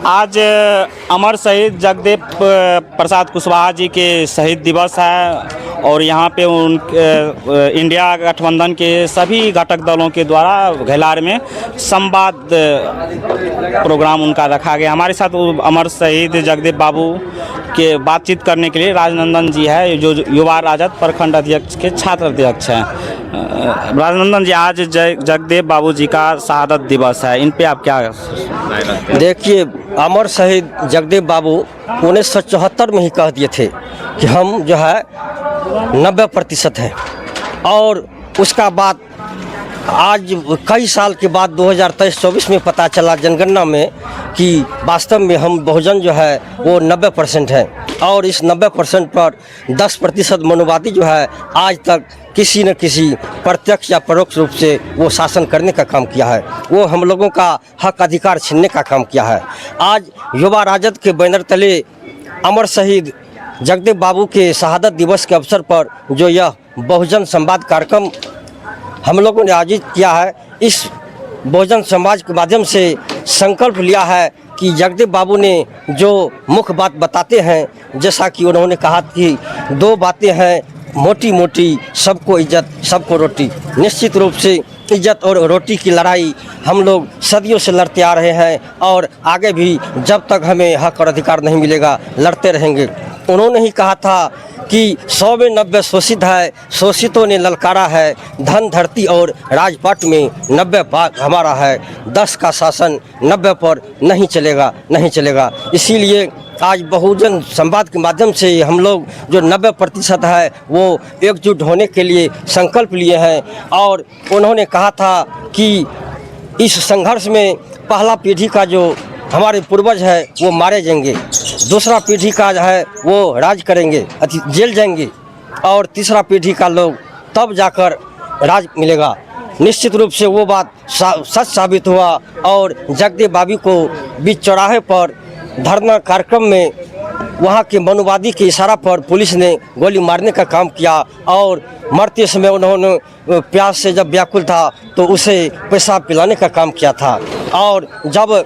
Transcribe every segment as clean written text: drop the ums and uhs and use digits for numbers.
आज अमर शहीद जगदेव प्रसाद कुशवाहा जी के शहीद दिवस है और यहाँ पे इंडिया गठबंधन के सभी घटक दलों के द्वारा घेलार में संवाद प्रोग्राम उनका रखा गया। हमारे साथ अमर शहीद जगदेव बाबू के बातचीत करने के लिए राजनंदन जी है, जो युवा राजद प्रखंड अध्यक्ष के छात्र अध्यक्ष हैं। राजनंदन जी, आज जगदेव बाबू जी का शहादत दिवस है, इन पे आप क्या राय रखते हैं? देखिए, अमर शहीद जगदेव बाबू 1974 में ही कह दिए थे कि हम जो है 90% हैं, और उसका बाद आज कई साल के बाद 2023-24 में पता चला जनगणना में कि वास्तव में हम बहुजन जो है वो 90% हैं, और इस 90% पर 10% मनुवादी जो है आज तक किसी न किसी प्रत्यक्ष या परोक्ष रूप से वो शासन करने का काम किया है, वो हम लोगों का हक अधिकार छीनने का काम किया है। आज युवा राजद के बैनर तले अमर शहीद जगदेव बाबू के शहादत दिवस के अवसर पर जो यह बहुजन संवाद कार्यक्रम हम लोगों ने आयोजित किया है, इस बहुजन समाज के माध्यम से संकल्प लिया है कि जगदेव बाबू ने जो मुख्य बात बताते हैं, जैसा कि उन्होंने कहा कि दो बातें हैं, मोटी मोटी सबको इज्जत सबको रोटी। निश्चित रूप से इज्जत और रोटी की लड़ाई हम लोग सदियों से लड़ते आ रहे हैं और आगे भी जब तक हमें हक और अधिकार नहीं मिलेगा लड़ते रहेंगे। उन्होंने ही कहा था कि 100 में 90 शोषित है, शोषितों ने ललकारा है, धन धरती और राजपाट में 90 भाग हमारा है, 10 का शासन 90 पर नहीं चलेगा। इसीलिए आज बहुजन संवाद के माध्यम से हम लोग जो 90% है वो एकजुट होने के लिए संकल्प लिए हैं, और उन्होंने कहा था कि इस संघर्ष में पहला पीढ़ी का जो हमारे पूर्वज है वो मारे जाएंगे, दूसरा पीढ़ी का है वो राज करेंगे, जेल जाएंगे, और तीसरा पीढ़ी का लोग तब जाकर राज मिलेगा। निश्चित रूप से वो बात सच साबित हुआ, और जगदेव बाबू को बीच चौराहे पर धरना कार्यक्रम में वहाँ के मनुवादी के इशारा पर पुलिस ने गोली मारने का काम किया, और मरते समय उन्होंने प्यास से जब व्याकुल था तो उसे पेशाब पिलाने का काम किया था। और जब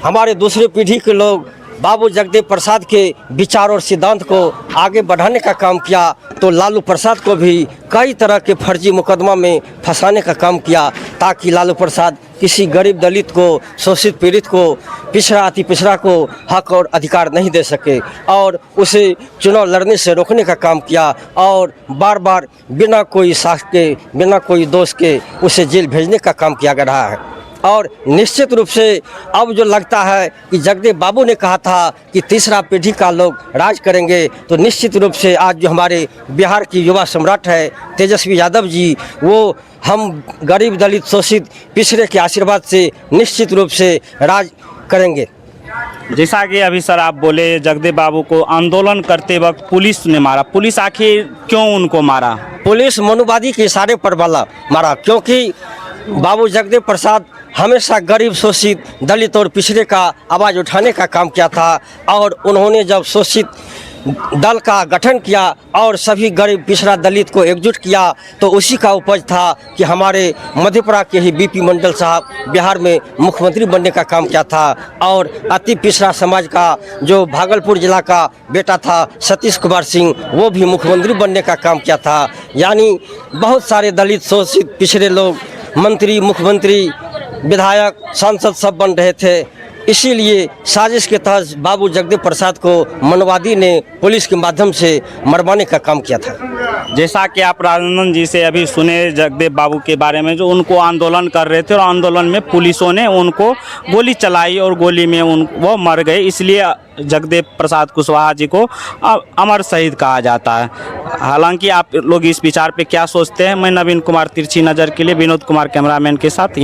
हमारे दूसरे पीढ़ी के लोग बाबू जगदेव प्रसाद के विचार और सिद्धांत को आगे बढ़ाने का काम किया, तो लालू प्रसाद को भी कई तरह के फर्जी मुकदमा में फंसाने का काम किया, ताकि लालू प्रसाद किसी गरीब दलित को, शोषित पीड़ित को, पिछड़ा अति पिछड़ा को हक और अधिकार नहीं दे सके, और उसे चुनाव लड़ने से रोकने का काम किया, और बार बार बिना कोई साक्ष्य के, बिना कोई दोष के उसे जेल भेजने का काम किया जा रहा है। और निश्चित रूप से अब जो लगता है कि जगदेव बाबू ने कहा था कि तीसरा पीढ़ी का लोग राज करेंगे, तो निश्चित रूप से आज जो हमारे बिहार की युवा सम्राट है तेजस्वी यादव जी, वो हम गरीब दलित शोषित पिछड़े के आशीर्वाद से निश्चित रूप से राज करेंगे। जैसा कि अभी सर आप बोले, जगदेव बाबू को आंदोलन करते वक्त पुलिस ने मारा, पुलिस आखिर क्यों उनको मारा? पुलिस मनुवादी के इशारे पर मारा, क्योंकि बाबू जगदेव प्रसाद हमेशा गरीब शोषित दलित और पिछड़े का आवाज़ उठाने का काम किया था, और उन्होंने जब शोषित दल का गठन किया और सभी गरीब पिछड़ा दलित को एकजुट किया, तो उसी का उपज था कि हमारे मधेपुरा के ही बीपी मंडल साहब बिहार में मुख्यमंत्री बनने का काम किया था, और अति पिछड़ा समाज का जो भागलपुर जिला का बेटा था सतीश कुमार सिंह, वो भी मुख्यमंत्री बनने का काम किया था। यानी बहुत सारे दलित शोषित पिछड़े लोग मंत्री, मुख्यमंत्री, विधायक, सांसद सब बन रहे थे। इसीलिए साजिश के तहत बाबू जगदेव प्रसाद को मनवादी ने पुलिस के माध्यम से मरवाने का काम किया था। जैसा कि आप राजनंदन जी से अभी सुने जगदेव बाबू के बारे में, जो उनको आंदोलन कर रहे थे और आंदोलन में पुलिसों ने उनको गोली चलाई और गोली में वो मर गए, इसलिए जगदेव प्रसाद कुशवाहा जी को अमर शहीद कहा जाता है। हालांकि आप लोग इस विचार पे क्या सोचते हैं? मैं नवीन कुमार, तिरछी नज़र के लिए विनोद कुमार कैमरामैन के साथ।